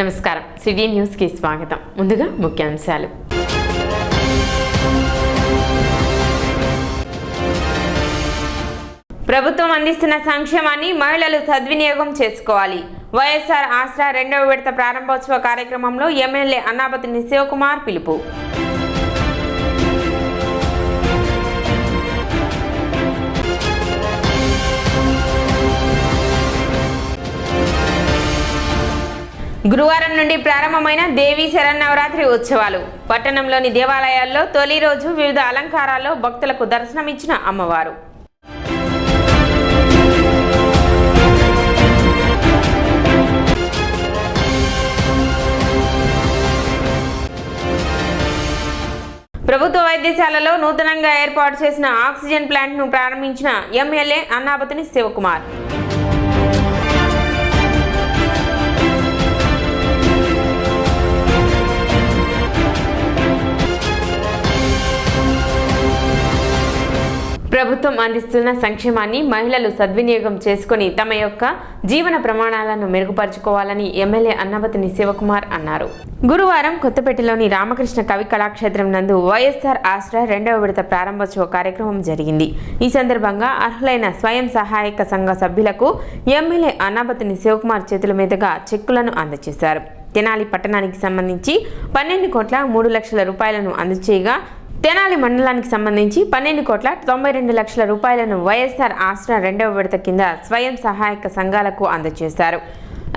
నమస్కారం, city news కి స్వాగతం. ముందుగా ముఖ్యాంశాలు. ప్రభుత్వం అందిస్తున్న సంక్షేమాన్ని మహిళలు సద్వినియోగం చేసుకోవాలి. వైఎస్ఆర్ ఆసరా 2వ విడత ప్రారంభోత్సవ కార్యక్రమంలో ఎమ్మెల్యే అన్నాబతిని శివకుమార్ పిలుపు. గురువారం నుండి ప్రారంభమైన దేవీ శరన్నవరాత్రి ఉత్సవాలు. పట్టణంలోని దేవాలయాల్లో తొలి రోజు వివిధ అలంకారాల్లో భక్తులకు దర్శనమిచ్చిన అమ్మవారు. ప్రభుత్వ వైద్యశాలలో నూతనంగా ఏర్పాటు చేసిన ఆక్సిజన్ ప్లాంట్ను ప్రారంభించిన ఎమ్మెల్యే అన్నాబతిని శివకుమార్. ప్రభుత్వం అందిస్తున్న సంక్షేమాన్ని మహిళలు సద్వినియోగం చేసుకుని తమ యొక్క జీవన ప్రమాణాలను మెరుగుపరుచుకోవాలని ఎమ్మెల్యే అన్నాబతిని శివకుమార్ అన్నారు. గురువారం కొత్తపేటలోని రామకృష్ణ కవి కళాక్షేత్రం నందు వైఎస్ఆర్ ఆసరా 2వ విడత ప్రారంభోత్సవ కార్యక్రమం జరిగింది. ఈ సందర్భంగా అర్హులైన స్వయం సహాయక సంఘ సభ్యులకు ఎమ్మెల్యే అన్నాబతిని శివకుమార్ చేతుల మీదుగా చెక్కులను అందజేశారు. తెనాలి పట్టణానికి సంబంధించి 12,03,00,000 రూపాయలను అందజేయగా తెనాలి మండలానికి సంబంధించి 12,92,00,000 రూపాయలను వైఎస్ఆర్ ఆసరా 2వ విడత కింద స్వయం సహాయక సంఘాలకు అందజేశారు.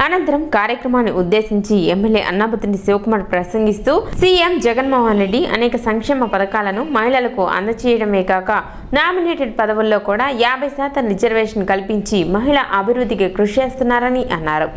అనంతరం కార్యక్రమాన్ని ఉద్దేశించి ఎమ్మెల్యే అన్నాబతిని శివకుమార్ ప్రసంగిస్తూ సీఎం జగన్మోహన్ రెడ్డి అనేక సంక్షేమ పథకాలను మహిళలకు అందజేయడమే కాక నామినేటెడ్ పదవుల్లో కూడా 50% రిజర్వేషన్ కల్పించి మహిళా అభివృద్ధికి కృషి చేస్తున్నారని అన్నారు.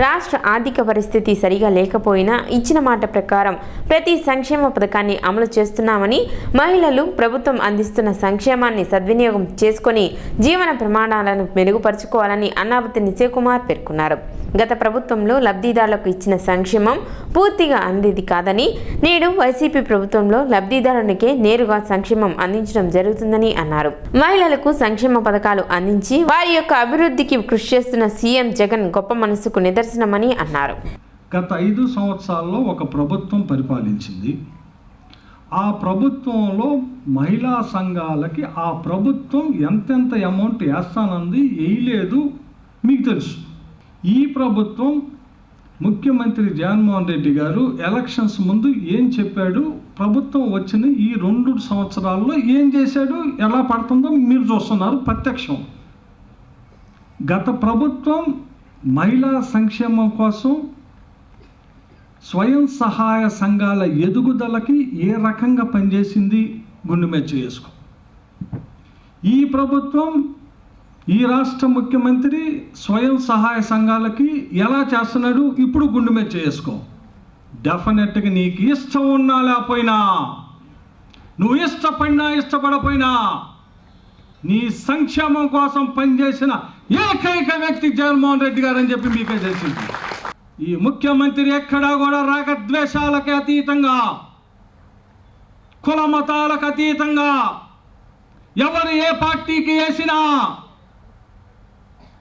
రాష్ట్ర ఆర్థిక పరిస్థితి సరిగా లేకపోయినా ఇచ్చిన మాట ప్రకారం ప్రతి సంక్షేమ పథకాన్ని అమలు చేస్తున్నామని, మహిళలు ప్రభుత్వం అందిస్తున్న సంక్షేమాన్ని సద్వినియోగం చేసుకుని జీవన ప్రమాణాలను మెరుగుపరుచుకోవాలని అన్నాబతిని శివకుమార్ పేర్కొన్నారు. గత ప్రభుత్వంలో లబ్ధిదారులకు ఇచ్చిన సంక్షేమం పూర్తిగా అందేది కాదని, నేడు వైసీపీ ప్రభుత్వంలో లబ్ధిదారునికే నేరుగా సంక్షేమం అందించడం జరుగుతుందని అన్నారు. మహిళలకు సంక్షేమ పథకాలు అందించి వారి యొక్క అభివృద్ధికి కృషి చేస్తున్న సీఎం జగన్ గొప్ప మనసుకు నిదర్శనమని అన్నారు. గత 5 సంవత్సరాల్లో ఒక ప్రభుత్వం పరిపాలించింది. ఆ ప్రభుత్వంలో మహిళా సంఘాలకి ఆ ప్రభుత్వం ఎంతెంత అమౌంట్ వేస్తానంది వేయలేదు మీకు తెలుసు. ఈ ప్రభుత్వం ముఖ్యమంత్రి జగన్మోహన్ రెడ్డి గారు ఎలక్షన్స్ ముందు ఏం చెప్పాడు, ప్రభుత్వం వచ్చిన ఈ 2 సంవత్సరాల్లో ఏం చేశాడు, ఎలా పడుతుందో మీరు చూస్తున్నారు ప్రత్యక్షం. గత ప్రభుత్వం మహిళా సంక్షేమం కోసం స్వయం సహాయ సంఘాల ఎదుగుదలకి ఏ రకంగా పనిచేసింది గుండె మెచ్చ చేసుకో. ఈ ప్రభుత్వం, ఈ రాష్ట్ర ముఖ్యమంత్రి స్వయం సహాయ సంఘాలకి ఎలా చేస్తున్నాడు ఇప్పుడు గుండె మెచ్చ చేసుకో. డెఫినెట్గా నీకు ఇష్టం ఉన్నా లేకపోయినా, నువ్వు ఇష్టపడినా ఇష్టపడపోయినా, నీ సంక్షేమం కోసం పనిచేసిన ఏకైక వ్యక్తి జగన్మోహన్ రెడ్డి గారు అని చెప్పి మీకే తెలిసింది. ఈ ముఖ్యమంత్రి ఎక్కడా కూడా రాగద్వేషాలకు అతీతంగా, కుల మతాలకు అతీతంగా, ఎవరు ఏ పార్టీకి వేసినా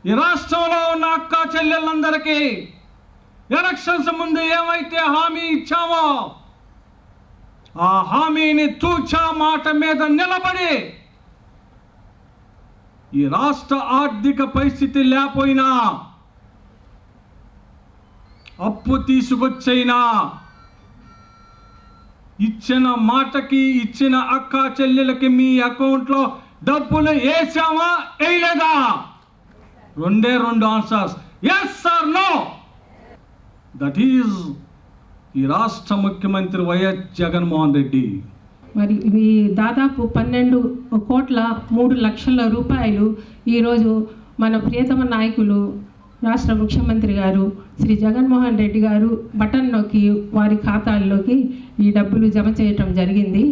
ఈ రాష్ట్రంలో ఉన్న అక్క చెల్లెళ్ళందరికీ ఎలక్షన్స్ ముందు ఏమైతే హామీ ఇచ్చామో ఆ హామీని తూచా మాట మీద నిలబడి ఈ రాష్ట్ర ఆర్థిక పరిస్థితి లేకపోయినా, అప్పు తీసుకొచ్చైనా ఇచ్చిన మాటకి, ఇచ్చిన అక్క చెల్లెలకి మీ అకౌంట్లో డబ్బులు వేసామా వేయలేదా? 2 answers, yes or no. That is ఈ రాష్ట్ర ముఖ్యమంత్రి వైఎస్ జగన్మోహన్ రెడ్డి. మరి ఈ దాదాపు 12,03,00,000 రూపాయలు ఈరోజు మన ప్రియతమ నాయకులు రాష్ట్ర ముఖ్యమంత్రి గారు శ్రీ జగన్మోహన్ రెడ్డి గారు బటన్ నొక్కి వారి ఖాతాల్లోకి ఈ డబ్బులు జమ చేయటం జరిగింది.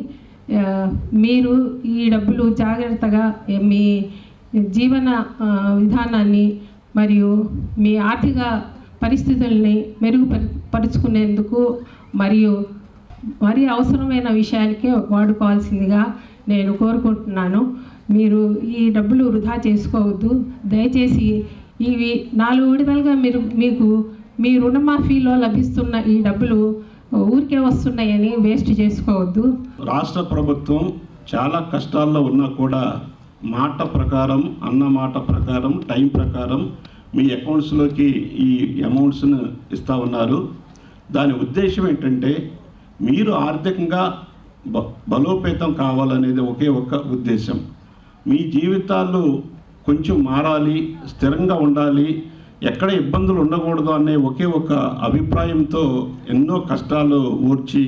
మీరు ఈ డబ్బులు జాగ్రత్తగా మీ జీవన విధానాన్ని మరియు మీ ఆర్థిక పరిస్థితుల్ని మెరుగుపరుచుకునేందుకు మరియు మరి అవసరమైన విషయాలకే వాడుకోవాల్సిందిగా నేను కోరుకుంటున్నాను. మీరు ఈ డబ్బులు వృధా చేసుకోవద్దు. దయచేసి ఇవి 4 విడతలుగా మీకు మీ రుణమాఫీలో లభిస్తున్న ఈ డబ్బులు ఊరికే వస్తున్నాయని వేస్ట్ చేసుకోవద్దు. రాష్ట్ర ప్రభుత్వం చాలా కష్టాల్లో ఉన్నా కూడా మాట ప్రకారం, అన్న మాట ప్రకారం, టైం ప్రకారం మీ అకౌంట్స్లోకి ఈ అమౌంట్స్ను ఇస్తూ ఉన్నారు. దాని ఉద్దేశం ఏంటంటే మీరు ఆర్థికంగా బలోపేతం కావాలనేది ఒకే ఒక్క ఉద్దేశం. మీ జీవితాలు కొంచెం మారాలి, స్థిరంగా ఉండాలి, ఎక్కడ ఇబ్బందులు ఉండకూడదు అనే ఒకే ఒక అభిప్రాయంతో ఎన్నో కష్టాలు ఓర్చి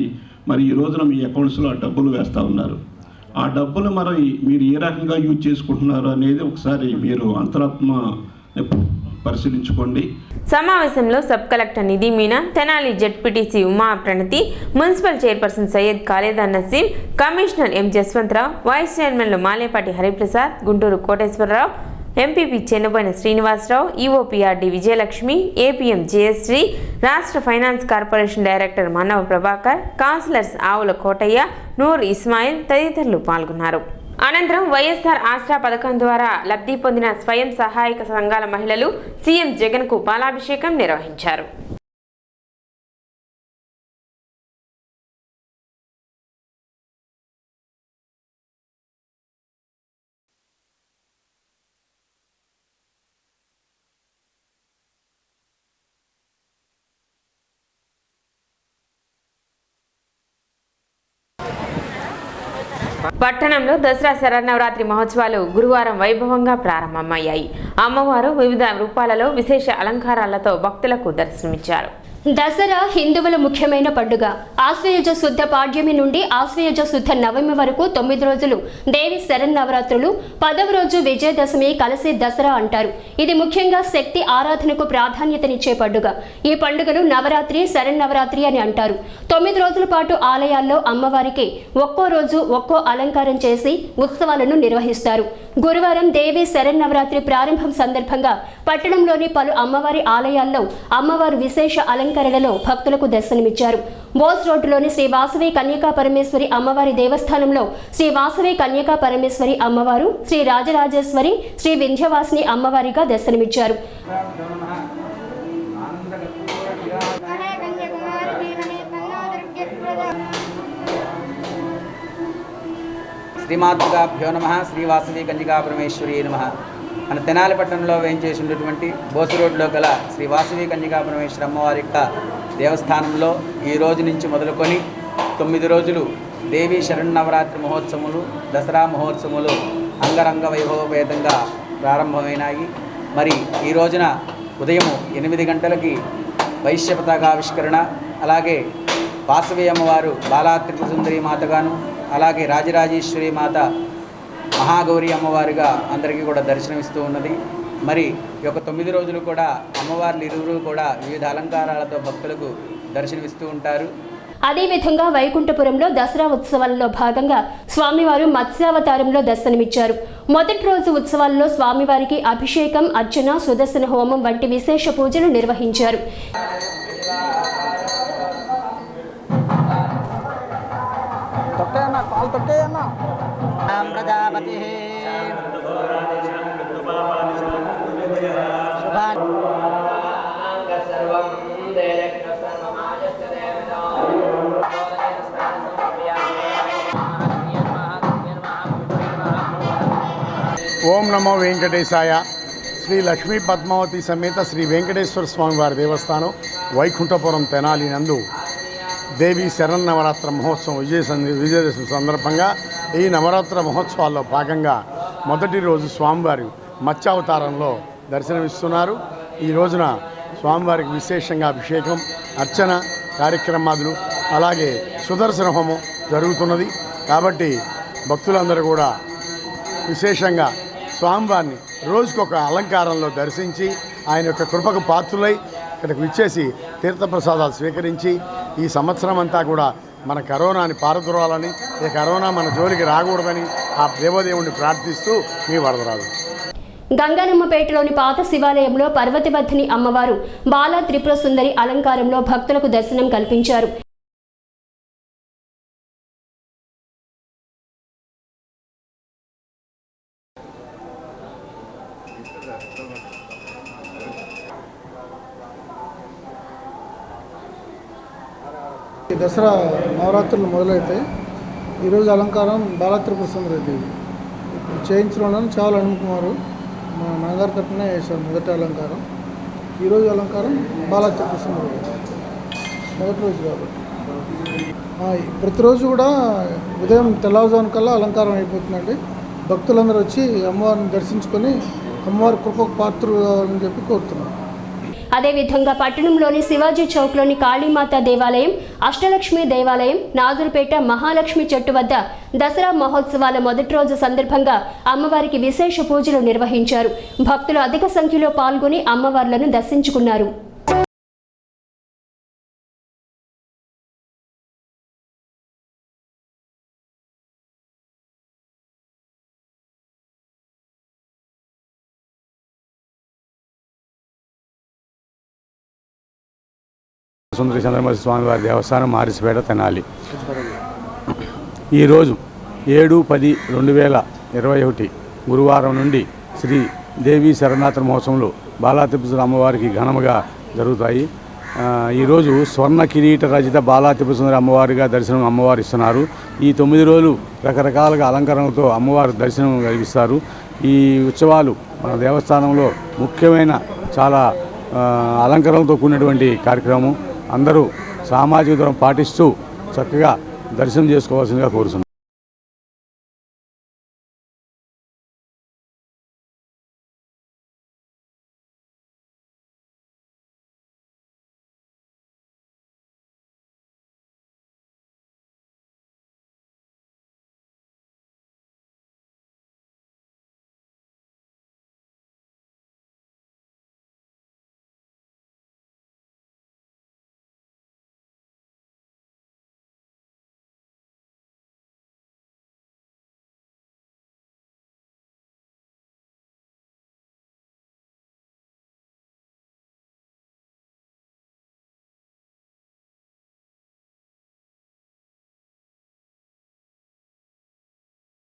మరి ఈ రోజున మీ అకౌంట్స్లో ఆ డబ్బులు వేస్తూ ఉన్నారు. ఆ డబ్బులు మరి మీరు ఏ రకంగా యూజ్ చేసుకుంటున్నారు అనేది ఒకసారి మీరు అంతరాత్మ పరిశీలించుకోండి. సమావేశంలో sub collector Nidhi Meena, Tenali ZPTC Uma Pranathi, municipal chairperson Syed Khalida Naseem, commissioner M Jaswantharao, vice చైర్మన్లు Malepati Hariprasad, Guntur Koteswararao, MPP Chennuboina Srinivasarao, EOPRD Vijayalakshmi, APM Jayasri, రాష్ట్ర ఫైనాన్స్ కార్పొరేషన్ డైరెక్టర్ మానవ ప్రభాకర్, కౌన్సిలర్స్ ఆవుల కోటయ్య, నూర్ ఇస్మాయిల్ తదితరులు పాల్గొన్నారు. అనంతరం వైఎస్ఆర్ ఆసరా పథకం ద్వారా లబ్ధి పొందిన స్వయం సహాయక సంఘాల మహిళలు సీఎం జగన్కు పాలాభిషేకం నిర్వహించారు. పట్టణంలో దసరా శరన్నవరాత్రి మహోత్సవాలు గురువారం వైభవంగా ప్రారంభమయ్యాయి. అమ్మవారు వివిధ రూపాలలో విశేష అలంకారాలతో భక్తులకు దర్శనమిచ్చారు. దసరా హిందువుల ముఖ్యమైన పండుగ. ఆశ్వయుజ శుద్ధ పాడ్యమి నుండి ఆశ్వయుజ శుద్ధ నవమి వరకు 9 రోజులు దేవి శరన్నవరాత్రులు, 10వ రోజు విజయదశమి కలిసి దసరా అంటారు. ఇది ముఖ్యంగా శక్తి ఆరాధనకు ప్రాధాన్యతనిచ్చే పండుగ. ఈ పండుగను నవరాత్రి, శరన్నవరాత్రి అని అంటారు. 9 రోజుల పాటు ఆలయాల్లో అమ్మవారికి ఒక్కో రోజు ఒక్కో అలంకారం చేసి ఉత్సవాలను నిర్వహిస్తారు. గురువారం దేవి శరన్నవరాత్రి ప్రారంభం సందర్భంగా పట్టణంలోని పలు అమ్మవారి ఆలయాల్లో అమ్మవారు విశేష అలంకరణలో భక్తులకు దర్శనమిచ్చారు. బోస్ రోడ్డులోని శ్రీ వాసవి కన్యకా పరమేశ్వరి అమ్మవారి దేవస్థానంలో శ్రీ వాసవి కన్యకా పరమేశ్వరి అమ్మవారు, శ్రీ రాజరాజేశ్వరి, శ్రీ వింధ్యవాసిని అమ్మవారిగా దర్శనమిచ్చారు. శ్రీమాతృగాభ్యో నమః, శ్రీ వాసవి కన్యకా పరమేశ్వరి నమః. మన తెనాలి పట్టణంలో వేయించేసినటువంటి బోసు రోడ్లో గల శ్రీ వాసవి కన్యకా పరమేశ్వరి అమ్మవారి యొక్క దేవస్థానంలో ఈ రోజు నుంచి మొదలుకొని 9 రోజులు దేవీ శరన్నవరాత్రి మహోత్సవములు, దసరా మహోత్సవములు అంగరంగ వైభవపేతంగా ప్రారంభమైనాయి. మరి ఈ రోజున ఉదయం 8 గంటలకి వైశ్య పతాకావిష్కరణ, అలాగే వాసవి అమ్మవారు బాలా త్రిపుర సుందరి మాతగాను, అలాగే రాజరాజేశ్వరి మాత మహాగౌరి అమ్మవారిగా అందరికీ కూడా దర్శనమిస్తూ ఉన్నది. మరి ఈ యొక్క 9 రోజులు కూడా అమ్మవార్లు ఇరువురు కూడా వివిధ అలంకారాలతో భక్తులకు దర్శనమిస్తూ ఉంటారు. అదేవిధంగా వైకుంఠపురంలో దసరా ఉత్సవాలలో భాగంగా స్వామివారు మత్స్యావతారంలో దర్శనమిచ్చారు. మొదటి రోజు ఉత్సవాల్లో స్వామివారికి అభిషేకం, అర్చన, సుదర్శన హోమం వంటి విశేష పూజలు నిర్వహించారు. ఓం నమో వెంకటేశాయ. శ్రీ లక్ష్మీ పద్మావతి సమేత శ్రీ వెంకటేశ్వర స్వామి వారి దేవస్థానం వైకుంఠపురం తెనాలి నందు దేవీ శరన్నవరాత్రి మహోత్సవం విజయదశమి సందర్భంగా ఈ నవరాత్రి మహోత్సవాల్లో భాగంగా మొదటి రోజు స్వామివారి మత్స్యావతారంలో దర్శనమిస్తున్నారు. ఈ రోజున స్వామివారికి విశేషంగా అభిషేకం, అర్చన కార్యక్రమాలు, అలాగే సుదర్శన హోమం జరుగుతున్నది. కాబట్టి భక్తులందరూ కూడా విశేషంగా స్వామివారిని రోజుకొక అలంకారంలో దర్శించి ఆయన యొక్క కృపకు పాత్రులై ఇక్కడికి విచ్చేసి తీర్థప్రసాదాలు స్వీకరించి ఈ సంవత్సరం అంతా కూడా మన కరోనాని పారద్రోలాలని, ఈ కరోనా మన జోలికి రాకూడదని ఆ దేవదేవుణ్ణి ప్రార్థిస్తూ మీ వరదరాజు. గంగానమ్మపేటలోని పాత శివాలయంలో పర్వతవర్ధిని అమ్మవారు బాలా త్రిపుర సుందరి అలంకారంలో భక్తులకు దర్శనం కల్పించారు. దసరా నవరాత్రులు మొదలైతే ఈరోజు అలంకారం బాలాత్రిపుర సుందరీదేవి చేయించడంలో చాలా అనుకున్నారు. మా నాన్నగారి తరఫునే చేశారు మొదటి అలంకారం. ఈరోజు అలంకారం బాలాత్రిపుర సుందరీదేవి మొదటి రోజు కాబట్టి ప్రతిరోజు కూడా ఉదయం తెల్లవారుజామున కల్లా అలంకారం అయిపోతుందండి. భక్తులందరూ వచ్చి అమ్మవారిని దర్శించుకొని అమ్మవారి కృపకు పాత్రలు కావాలని చెప్పి కోరుతున్నాం. అదేవిధంగా పట్టణంలోని శివాజీ చౌక్లోని కాళీమాత దేవాలయం, అష్టలక్ష్మి దేవాలయం, నాజురుపేట మహాలక్ష్మి చెట్టు వద్ద దసరా మహోత్సవాల మొదటి రోజు సందర్భంగా అమ్మవారికి విశేష పూజలు నిర్వహించారు. భక్తులు అధిక సంఖ్యలో పాల్గొని అమ్మవార్లను దర్శించుకున్నారు. సుందరి చంద్రమౌళి స్వామివారి దేవస్థానం మారిసిపేట తెనాలి. ఈరోజు 7/10/2021 గురువారం నుండి శ్రీ దేవి శరణాత్ర మహోత్సవంలో బాలాత్రిపుర అమ్మవారికి ఘనముగా జరుగుతాయి. ఈరోజు స్వర్ణ కిరీట రచిత బాలాత్రిపుర సుందరి అమ్మవారిగా దర్శనం అమ్మవారు ఇస్తున్నారు. ఈ 9 రోజులు రకరకాలుగా అలంకరణలతో అమ్మవారి దర్శనం కలిగిస్తారు. ఈ ఉత్సవాలు మన దేవస్థానంలో ముఖ్యమైన చాలా అలంకరణలతో కూడినటువంటి కార్యక్రమం. అందరూ సామాజిక దూరం పాటిస్తూ చక్కగా దర్శనం చేసుకోవాల్సిందిగా కోరుతున్నాను.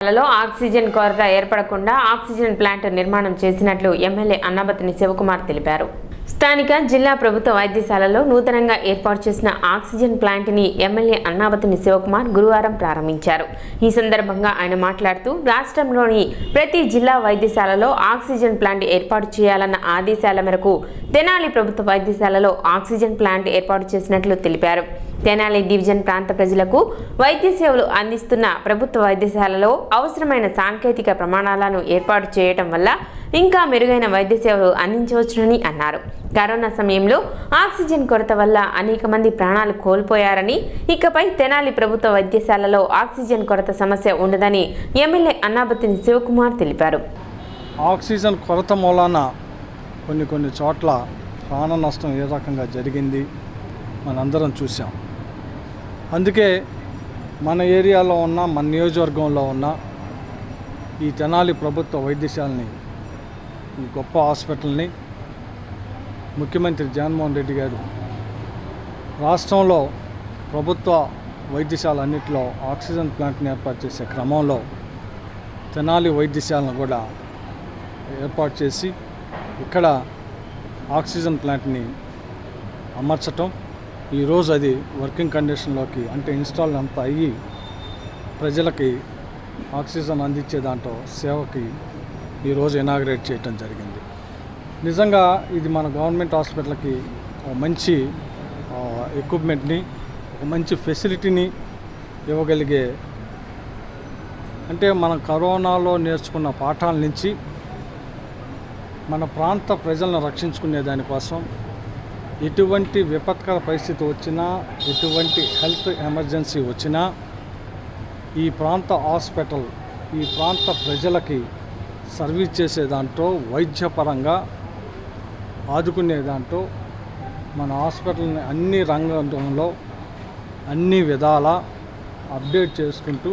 లలో ఆక్సిజన్ కొరత ఏర్పడకుండా ఆక్సిజన్ ప్లాంట్ నిర్మాణం చేసినట్లు ఎమ్మెల్యే అన్నాబతిని శివకుమార్ తెలిపారు. స్థానిక జిల్లా ప్రభుత్వ వైద్యశాలలో నూతనంగా ఏర్పాటు చేసిన ఆక్సిజన్ ప్లాంట్ని ఎమ్మెల్యే అన్నాబతిని శివకుమార్ గురువారం ప్రారంభించారు. ఈ సందర్భంగా ఆయన మాట్లాడుతూ రాష్ట్రంలోని ప్రతి జిల్లా వైద్యశాలలో ఆక్సిజన్ ప్లాంట్ ఏర్పాటు చేయాలన్న ఆదేశాల మేరకు తెనాలి ప్రభుత్వ వైద్యశాలలో ఆక్సిజన్ ప్లాంట్ ఏర్పాటు చేసినట్లు తెలిపారు. తెనాలి డివిజన్ ప్రాంత ప్రజలకు వైద్య సేవలు అందిస్తున్న ప్రభుత్వ వైద్యశాలలో అవసరమైన సాంకేతిక ప్రమాణాలను ఏర్పాటు చేయడం వల్ల ఇంకా మెరుగైన వైద్య సేవలు అందించవచ్చునని అన్నారు. కరోనా సమయంలో ఆక్సిజన్ కొరత వల్ల అనేక మంది ప్రాణాలు కోల్పోయారని, ఇకపై తెనాలి ప్రభుత్వ వైద్యశాలలో ఆక్సిజన్ కొరత సమస్య ఉండదని ఎమ్మెల్యే అన్నాబతిని శివకుమార్ తెలిపారు. ఆక్సిజన్ కొరత మూలాన కొన్ని చోట్ల ప్రాణ నష్టం ఏ రకంగా జరిగింది మనందరం చూసాం. అందుకే మన ఏరియాలో ఉన్న మన నియోజకవర్గంలో ఉన్న ఈ తెనాలి ప్రభుత్వ వైద్యశాలని, ఈ గొప్ప హాస్పిటల్ని ముఖ్యమంత్రి జగన్మోహన్ రెడ్డి గారు రాష్ట్రంలో ప్రభుత్వ వైద్యశాల అన్నింటిలో ఆక్సిజన్ ప్లాంట్ని ఏర్పాటు చేసే క్రమంలో తెనాలి వైద్యశాలను కూడా ఏర్పాటు చేసి ఇక్కడ ఆక్సిజన్ ప్లాంట్ని అమర్చటం, ఈరోజు అది వర్కింగ్ కండిషన్లోకి అంటే ఇన్స్టాల్ అంతా అయ్యి ప్రజలకి ఆక్సిజన్ అందించే దాంట్లో సేవకి ఈరోజు ఇనాగ్రేట్ చేయటం జరిగింది. నిజంగా ఇది మన గవర్నమెంట్ హాస్పిటల్కి ఒక మంచి ఎక్విప్మెంట్ని, ఒక మంచి ఫెసిలిటీని ఇవ్వగలిగే, అంటే మనం కరోనాలో నేర్చుకున్న పాఠాల నుంచి మన ప్రాంత ప్రజలను రక్షించుకునే దానికోసం ఎటువంటి విపత్కర పరిస్థితి వచ్చినా, ఎటువంటి హెల్త్ ఎమర్జెన్సీ వచ్చినా ఈ ప్రాంత హాస్పిటల్ ఈ ప్రాంత ప్రజలకి సర్వీస్ చేసే దాంట్లో, వైద్యపరంగా ఆదుకునే దాంట్లో మన హాస్పిటల్ని అన్ని రంగంలో అన్ని విధాల అప్డేట్ చేసుకుంటూ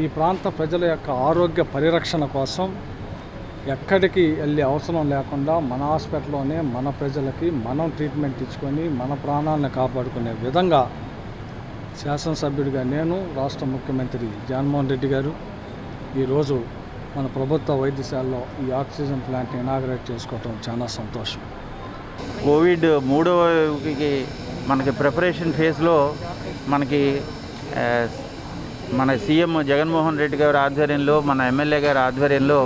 ఈ ప్రాంత ప్రజల యొక్క ఆరోగ్య పరిరక్షణ కోసం ఎక్కడికి వెళ్ళే అవసరం లేకుండా మన హాస్పిటల్లోనే మన ప్రజలకి మనం ట్రీట్మెంట్ ఇచ్చుకొని మన ప్రాణాలను కాపాడుకునే విధంగా శాసనసభ్యుడిగా నేను, రాష్ట్ర ముఖ్యమంత్రి జగన్మోహన్ రెడ్డి గారు ఈరోజు మన ప్రభుత్వ వైద్యశాలలో ఈ ఆక్సిజన్ ప్లాంట్ని ఇనాగ్రేట్ చేసుకోవటం చాలా సంతోషం. కోవిడ్ 3వ మనకి ప్రిపరేషన్ ఫేజ్లో మనకి మన సీఎం జగన్మోహన్ రెడ్డి గారి ఆధ్వర్యంలో, మన ఎమ్మెల్యే గారి ఆధ్వర్యంలో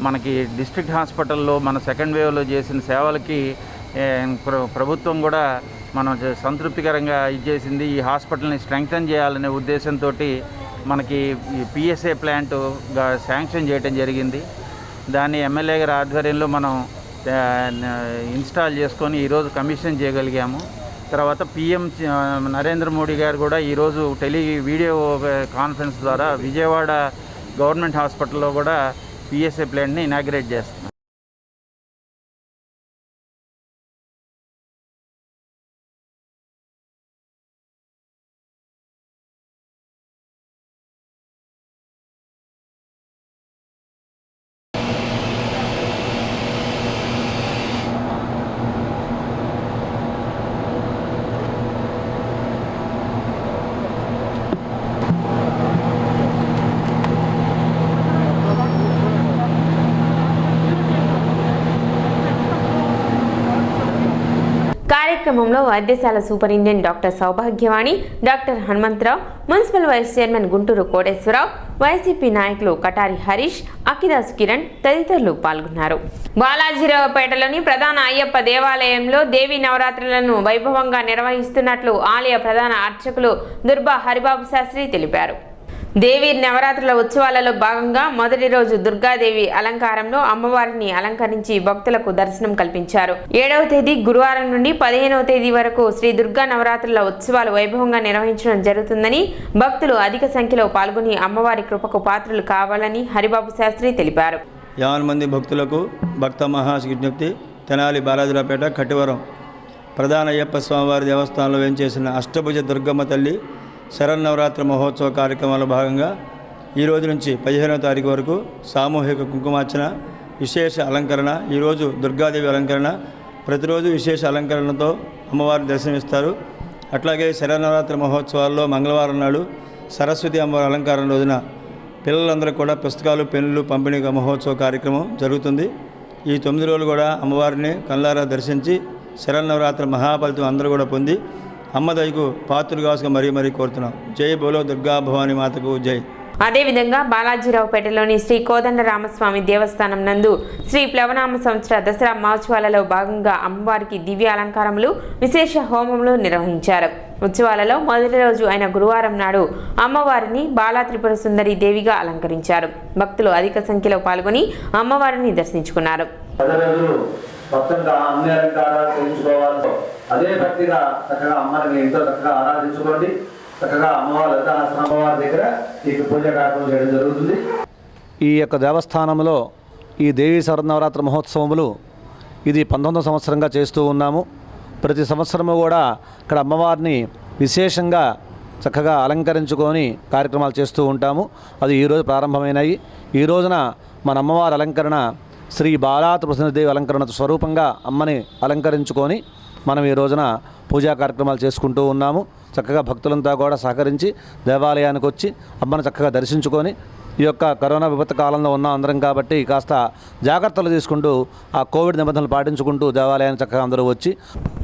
మనకి డిస్ట్రిక్ట్ హాస్పిటల్లో మన సెకండ్ వేవ్లో చేసిన సేవలకి ప్రభుత్వం కూడా మనం సంతృప్తికరంగా ఇచ్చేసింది. ఈ హాస్పిటల్ని స్ట్రెంగ్తన్ చేయాలనే ఉద్దేశంతో మనకి ఈ పిఎస్ఏ ప్లాంట్ శాంక్షన్ చేయడం జరిగింది. దాన్ని ఎమ్మెల్యే గారి ఆధ్వర్యంలో మనం ఇన్స్టాల్ చేసుకొని ఈరోజు కమిషన్ చేయగలిగాము. తర్వాత పిఎం నరేంద్ర మోడీ గారు కూడా ఈరోజు వీడియో కాన్ఫరెన్స్ ద్వారా విజయవాడ గవర్నమెంట్ హాస్పిటల్లో కూడా పిఎస్ఏ ప్లాంట్ని ఇనాగ్రేట్ చేస్తున్నారు. కార్యక్రమంలో వైద్యశాల superintendent doctor Saubhagyavani, doctor Hanumantharao, municipal vice chairman Guntur Koteswararao, YCP నాయకులు కటారి హరీష్, అకిదాసు కిరణ్ తదితరులు పాల్గొన్నారు. బాలాజీరావుపేటలోని ప్రధాన అయ్యప్ప దేవాలయంలో దేవీ నవరాత్రులను వైభవంగా నిర్వహిస్తున్నట్లు ఆలయ ప్రధాన అర్చకులు దుర్బా హరిబాబు శాస్త్రి తెలిపారు. దేవీ నవరాత్రుల ఉత్సవాలలో భాగంగా మొదటి రోజు దుర్గాదేవి అలంకారంలో అమ్మవారిని అలంకరించి భక్తులకు దర్శనం కల్పించారు. 7వ తేదీ గురువారం నుండి 15వ తేదీ వరకు శ్రీ దుర్గా నవరాత్రుల ఉత్సవాలు వైభవంగా నిర్వహించడం జరుగుతుందని, భక్తులు అధిక సంఖ్యలో పాల్గొని అమ్మవారి కృపకు పాత్రలు కావాలని హరిబాబు శాస్త్రి తెలిపారు. 50 మంది భక్తులకు భక్త మహావిజ్ఞప్తి. తెనాలి బాలాజీరావుపేట కట్టివరం ప్రధాన అయ్యప్ప స్వామివారి దేవస్థానంలో వేంచేసిన అష్టభుజ దుర్గమ్మ తల్లి శరన్నవరాత్రి మహోత్సవ కార్యక్రమాల భాగంగా ఈ రోజు నుంచి 15వ తారీఖు వరకు సామూహిక కుంకుమార్చన, విశేష అలంకరణ. ఈరోజు దుర్గాదేవి అలంకరణ, ప్రతిరోజు విశేష అలంకరణతో అమ్మవారిని దర్శనమిస్తారు. అట్లాగే శరన్నవరాత్రి మహోత్సవాల్లో మంగళవారం నాడు సరస్వతి అమ్మవారి అలంకారం రోజున పిల్లలందరూ కూడా పుస్తకాలు, పెన్నులు పంపిణీ మహోత్సవ కార్యక్రమం జరుగుతుంది. ఈ 9 రోజులు కూడా అమ్మవారిని కళ్ళారా దర్శించి శరన్నవరాత్రి మహాఫలితం అందరూ కూడా పొంది అమ్మదయ్యకు పాత్రలు కాసుగా మరీ కోరుతున్నాం. జై బోలో దుర్గా భవానీ మాతకు జై. అదేవిధంగా బాలాజీరావుపేటలోని శ్రీ కోదండరామస్వామి దేవస్థానం నందు శ్రీ ప్లవనామ సంవత్సర దసరా మహోత్సవాలలో భాగంగా అమ్మవారికి దివ్య అలంకారములు, విశేష హోమములు నిర్వహించారు. ఉత్సవాలలో మొదటి రోజు అయిన గురువారం నాడు అమ్మవారిని బాలా త్రిపుర సుందరి దేవిగా అలంకరించారు. భక్తులు అధిక సంఖ్యలో పాల్గొని అమ్మవారిని దర్శించుకున్నారు. మొత్తంగా అన్ని అలంకారాలు చేయించుకోవాలి. అదే భక్తిగా చక్కగా అమ్మని ఎంతో చక్కగా ఆరాధించుకోండి. చక్కగా అమ్మవారి దగ్గర మీకు పూజ కార్యక్రమం చేయడం జరుగుతుంది. ఈ యొక్క దేవస్థానంలో ఈ దేవీ శరన్నవరాత్రి మహోత్సవములు ఇది 19వ సంవత్సరంగా చేస్తూ ఉన్నాము. ప్రతి సంవత్సరము కూడా ఇక్కడ అమ్మవారిని విశేషంగా చక్కగా అలంకరించుకొని కార్యక్రమాలు చేస్తూ ఉంటాము. అది ఈరోజు ప్రారంభమైనాయి. ఈ రోజున మన అమ్మవారి అలంకరణ శ్రీ బాలా త్రిపురసుందరీదేవి అలంకరణ స్వరూపంగా అమ్మని అలంకరించుకొని మనం ఈ రోజున పూజా కార్యక్రమాలు చేసుకుంటూ ఉన్నాము. చక్కగా భక్తులంతా కూడా సహకరించి దేవాలయానికి వచ్చి అమ్మను చక్కగా దర్శించుకొని ఈ యొక్క కరోనా విపత్తు కాలంలో ఉన్నాం అందరం కాబట్టి కాస్త జాగ్రత్తలు తీసుకుంటూ ఆ కోవిడ్ నిబంధనలు పాటించుకుంటూ దేవాలయానికి చక్కగా అందరూ వచ్చి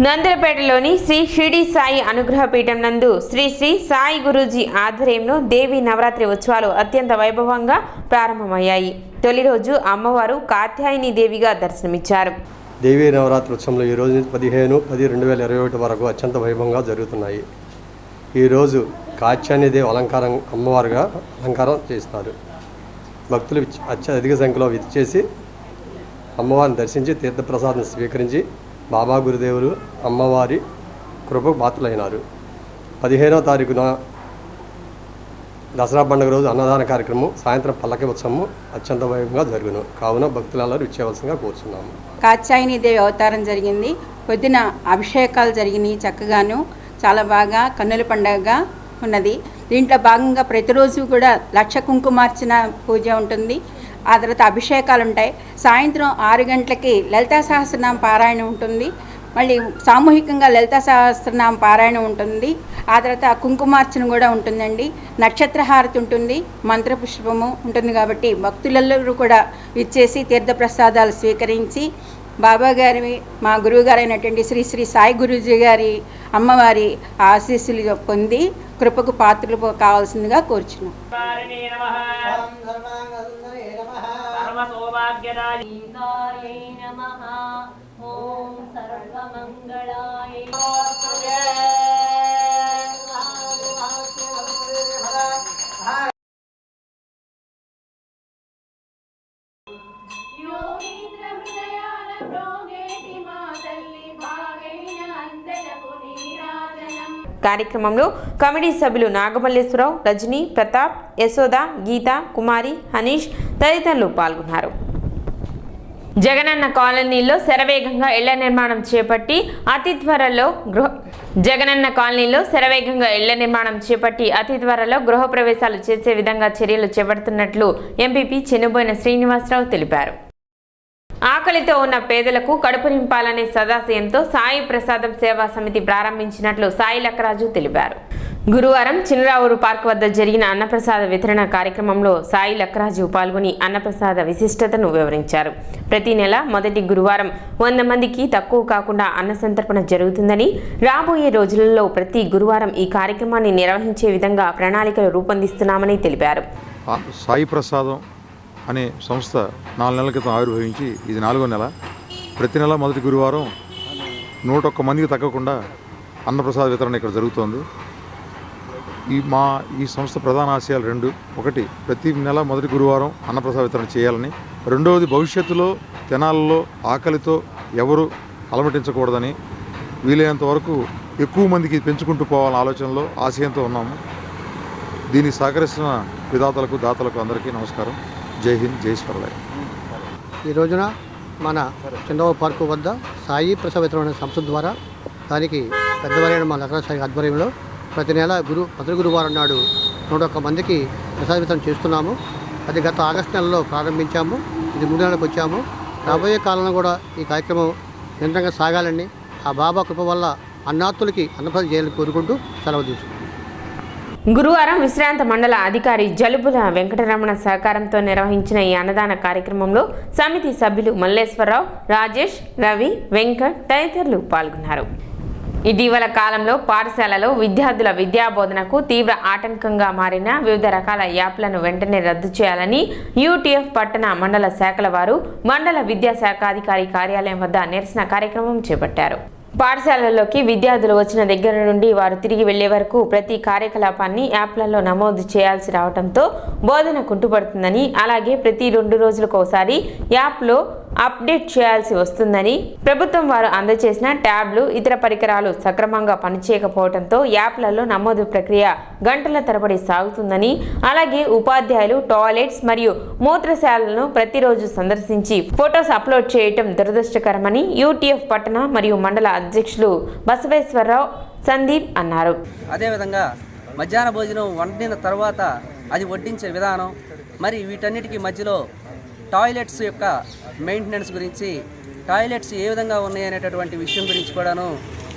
నందలపేటలోని శ్రీ షిరిడి సాయి అనుగ్రహ పీఠం నందు శ్రీ సాయి గురూజీ ఆధ్వర్యంలో దేవీ నవరాత్రి ఉత్సవాలు అత్యంత వైభవంగా ప్రారంభమయ్యాయి. తొలి రోజు అమ్మవారు కాత్యాయని దేవిగా దర్శనమిచ్చారు. దేవీ నవరాత్రి ఉత్సవంలో ఈ రోజు నుంచి 15/10/2021 వరకు అత్యంత వైభవంగా జరుగుతున్నాయి. ఈరోజు కాత్యాయనీదేవి అమ్మవారుగా అలంకారం చేస్తారు. భక్తులు అధిక సంఖ్యలో విచ్చేసి అమ్మవారిని దర్శించి తీర్థప్రసాదం స్వీకరించి బాబా గురుదేవులు అమ్మవారి కృపకు పాత్రలైనారు. 15వ తారీఖున దసరా పండుగ రోజు అన్నదాన కార్యక్రమం, సాయంత్రం పల్లకి ఉత్సవం అత్యంత వైభవంగా జరుగును. కావున భక్తులందరూ ఇచ్చేవలసిందిగా కోరుచున్నాము. కాత్యాయనీదేవి అవతారం జరిగింది. పొద్దున అభిషేకాలు జరిగినాయి. చక్కగాను చాలా బాగా కన్నుల పండుగగా ఉన్నది. దీంట్లో భాగంగా ప్రతిరోజు కూడా 1,00,000 కుంకుమార్చన పూజ ఉంటుంది. ఆ తర్వాత అభిషేకాలు ఉంటాయి. సాయంత్రం 6 గంటలకి లలితా సహస్రనామ పారాయణ ఉంటుంది. మళ్ళీ సామూహికంగా లలితా సహస్రనామ పారాయణ ఉంటుంది. ఆ తర్వాత కుంకుమార్చన కూడా ఉంటుందండి. నక్షత్రహారతి ఉంటుంది, మంత్రపుష్పము ఉంటుంది. కాబట్టి భక్తులందరూ కూడా విచ్చేసి తీర్థప్రసాదాలు స్వీకరించి బాబా గారి మా గురువు గారైనటువంటి శ్రీ శ్రీ సాయి గురూజీ గారి అమ్మవారి ఆశీస్సులు పొంది కృపకు పాత్రలు కావాల్సిందిగా కోరుచున్నాం. కార్యక్రమంలో కమిటీ సభ్యులు నాగమల్లేశ్వరరావు, రజనీ, ప్రతాప్, యశోద, గీత, కుమారి, హనీష్ తదితరులు పాల్గొన్నారు. జగనన్న కాలనీలో శరవేగంగా ఇళ్ల నిర్మాణం చేపట్టి అతి త్వరలో గృహప్రవేశాలు చేసే విధంగా చర్యలు చేపడుతున్నట్లు ఎంపీపీ చెన్నుబోయిన శ్రీనివాసరావు తెలిపారు. ఆకలితో ఉన్న పేదలకు కడుపు నింపాలనే సదాశయంతో సాయి ప్రసాదం సేవా సమితి ప్రారంభించినట్లు సాయి లక్కరాజు తెలిపారు. గురువారం చినరావూరు పార్క్ వద్ద జరిగిన అన్నప్రసాద వితరణ కార్యక్రమంలో సాయి లక్కరాజు పాల్గొని అన్నప్రసాద విశిష్టతను వివరించారు. ప్రతి నెల మొదటి గురువారం 100 మందికి తక్కువ కాకుండా అన్న సంతర్పణ జరుగుతుందని, రాబోయే రోజులలో ప్రతి గురువారం ఈ కార్యక్రమాన్ని నిర్వహించే విధంగా ప్రణాళికలు రూపొందిస్తున్నామని తెలిపారు. సాయి ప్రసాదం అనే సంస్థ 4 నెలల క్రితం ఆవిర్భవించి ఇది 4వ నెల. ప్రతి నెల మొదటి గురువారం 101 మందికి తగ్గకుండా అన్నప్రసాద వితరణ ఇక్కడ జరుగుతోంది. ఈ సంస్థ ప్రధాన ఆశయాలు 2. ఒకటి, ప్రతి నెల మొదటి గురువారం అన్నప్రసాద వితరణ చేయాలని. రెండవది, భవిష్యత్తులో తెనాలలో ఆకలితో ఎవరు అలమటించకూడదని, వీలైనంత వరకు ఎక్కువ మందికి పెంచుకుంటూ పోవాలనే ఆలోచనలో ఆశయంతో ఉన్నాము. దీనికి సహకరిస్తున్న విధాతలకు దాతలకు అందరికీ నమస్కారం. జై హింద్, జై స్వర్లయ. ఈ రోజున మన చిన్నవ పార్కు వద్ద సాయి ప్రసాద వితరణ సంస్థ ద్వారా దానికి పెద్దవారైన మా లక్కరాజు సాయి ఆధ్వర్యంలో ప్రతి నెల మొదటి గురువారం నాడు 101 మందికి ప్రసాద వితరణ చేస్తున్నాము. అది గత ఆగస్టు నెలలో ప్రారంభించాము. ఇది 3 నెలలకు వచ్చాము. రాబోయే కాలంలో కూడా ఈ కార్యక్రమం నిరంతరంగా సాగాలని, ఆ బాబా కృప వల్ల అన్నార్థులకి అన్నప్రసాదం చేయాలని కోరుకుంటూ సెలవు తీసుకుంటాం. గురువారం విశ్రాంత మండల అధికారి జలుబుల వెంకటరమణ సహకారంతో నిర్వహించిన ఈ అన్నదాన కార్యక్రమంలో సమితి సభ్యులు మల్లేశ్వరరావు, రాజేష్, రవి, వెంకట్ తదితరులు పాల్గొన్నారు. ఇటీవల కాలంలో పాఠశాలలో విద్యార్థుల విద్యాబోధనకు తీవ్ర ఆటంకంగా మారిన వివిధ రకాల యాప్లను వెంటనే రద్దు చేయాలని యూటీఎఫ్ పట్టణ మండల శాఖల వారు మండల విద్యాశాఖాధికారి కార్యాలయం వద్ద నిరసన కార్యక్రమం చేపట్టారు. పాఠశాలల్లోకి విద్యార్థులు వచ్చిన దగ్గర నుండి వారు తిరిగి వెళ్లే వరకు ప్రతి కార్యకలాపాన్ని యాప్లలో నమోదు చేయాల్సి రావడంతో బోధన కుంటుపడుతుందని, అలాగే ప్రతి 2 రోజులకోసారి యాప్లో అప్డేట్ చేయాల్సి వస్తుందని, ప్రభుత్వం వారు అందజేసిన ట్యాబ్లు, ఇతర పరికరాలు సక్రమంగా పనిచేయకపోవడంతో యాప్లలో నమోదు ప్రక్రియ గంటల తరబడి సాగుతుందని, అలాగే ఉపాధ్యాయులు టాయిలెట్స్ మరియు మూత్రశాలలను ప్రతిరోజు సందర్శించి ఫొటోస్ అప్లోడ్ చేయటం దురదృష్టకరమని యూటీఎఫ్ పట్టణ మరియు మండల అధ్యక్షులు బసవేశ్వరరావు, సందీప్ అన్నారు. అదేవిధంగా మధ్యాహ్న భోజనం వండిన తర్వాత అది వడ్డించే విధానం, మరి వీటన్నిటికీ మధ్యలో టాయిలెట్స్ యొక్క మెయింటెనెన్స్ గురించి, టాయిలెట్స్ ఏ విధంగా ఉన్నాయనేటటువంటి విషయం గురించి కూడాను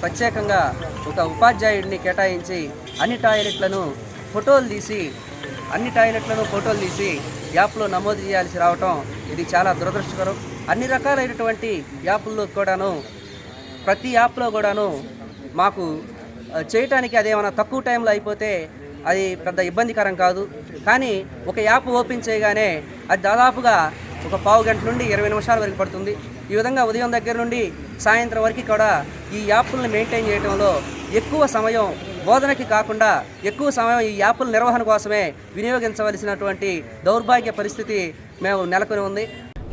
ప్రత్యేకంగా ఒక ఉపాధ్యాయుడిని కేటాయించి అన్ని టాయిలెట్లను ఫోటోలు తీసి యాప్లో నమోదు చేయాల్సి రావటం ఇది చాలా దురదృష్టకరం. అన్ని రకాలైనటువంటి యాప్ల్లో కూడాను ప్రతి యాప్లో కూడాను మాకు చేయటానికి అదేమైనా తక్కువ టైంలో అయిపోతే అది పెద్ద ఇబ్బందికరం కాదు. కానీ ఒక యాప్ ఓపెన్ చేయగానే అది దాదాపుగా ఒక పావు గంట నుండి 20 నిమిషాల వరకు పడుతుంది. ఈ విధంగా ఉదయం దగ్గర నుండి సాయంత్రం వరకు కూడా ఈ యాప్లను మెయింటైన్ చేయడంలో ఎక్కువ సమయం బోధనకి కాకుండా ఎక్కువ సమయం ఈ యాప్ల నిర్వహణ కోసమే వినియోగించవలసినటువంటి దౌర్భాగ్య పరిస్థితి మేము నెలకొని ఉంది.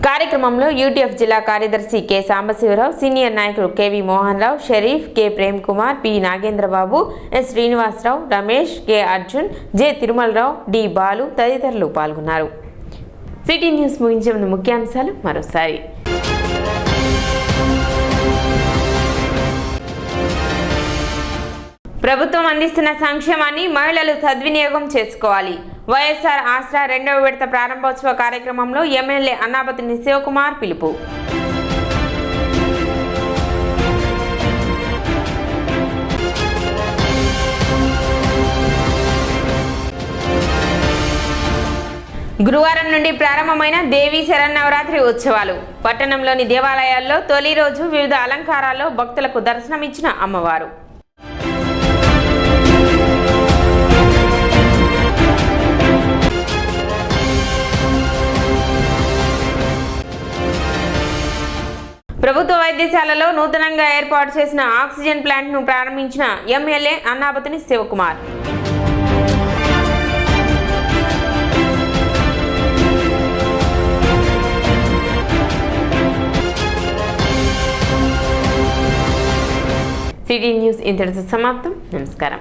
కార్యక్రమంలో యూటీఎఫ్ జిల్లా కార్యదర్శి కె సాంబశివరావు, సీనియర్ నాయకులు KV Mohan Rao, Sharif, K Prem Kumar, P Nagendrababu, S Srinivasarao, Ramesh, K Arjun, J Tirumalarao, D Balu తదితరులు పాల్గొన్నారు. సిటీ న్యూస్ ముగించే ముందు ముఖ్యాంశాలు మరోసారి. ప్రభుత్వం అందిస్తున్న సంక్షేమాన్ని మహిళలు సద్వినియోగం చేసుకోవాలి. వైఎస్ఆర్ ఆసరా 2వ విడత ప్రారంభోత్సవ కార్యక్రమంలో ఎమ్మెల్యే అన్నాబతిని శివకుమార్ పిలుపు. గురువారం నుండి ప్రారంభమైన దేవీ శరన్నవరాత్రి ఉత్సవాలు. పట్టణంలోని దేవాలయాల్లో తొలి రోజు వివిధ అలంకారాల్లో భక్తులకు దర్శనమిచ్చిన అమ్మవారు. ప్రభుత్వ వైద్యశాలలో నూతనంగా ఏర్పాటు చేసిన ఆక్సిజన్ ప్లాంట్ను ప్రారంభించిన MLA Annabathini Sivakumar. City news ఇంతటితో సమాప్తం. నమస్కారం.